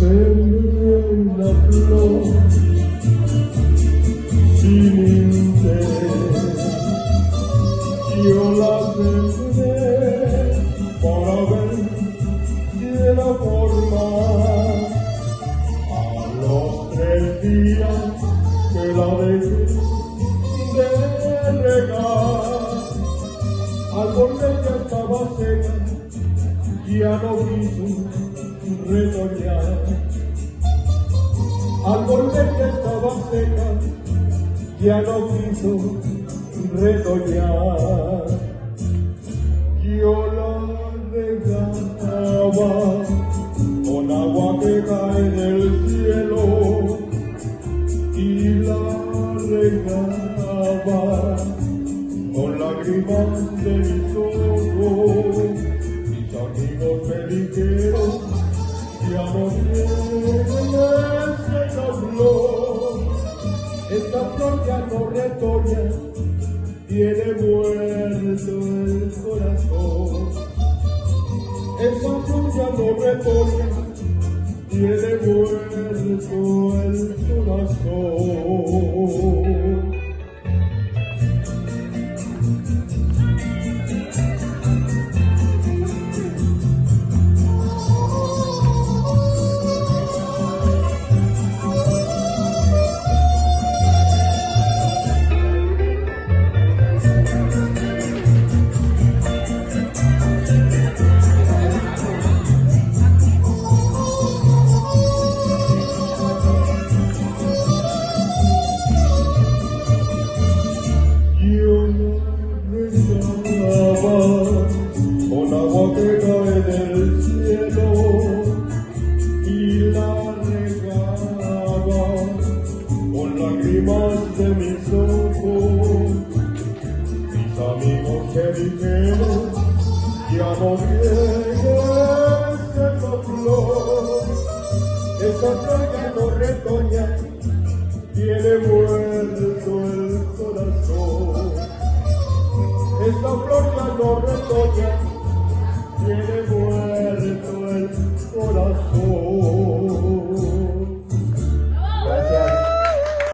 la flor sin interés. Yo la sembré para ver si era forma. A los 3 días que la dejé de regar, al volver ya estaba seca, ya no quiso retoñar. Al volver ya estaba seca, ya no quiso retoñar. Yo la regaba con agua que cae del cielo y la regaba con lágrimas de mis ojos. Mis amigos me dijeron: ya no tienes esta flor ya no retoña, tiene muerto el corazón. Esa flor ya no retoña, tiene muerto el corazón. Con agua que cae del cielo y la regaba con lágrimas de mis ojos. Mis amigos que dijeron: ya no vienes esa flor ya no retoña, tiene muerto el corazón. Esta flor ya no retoña,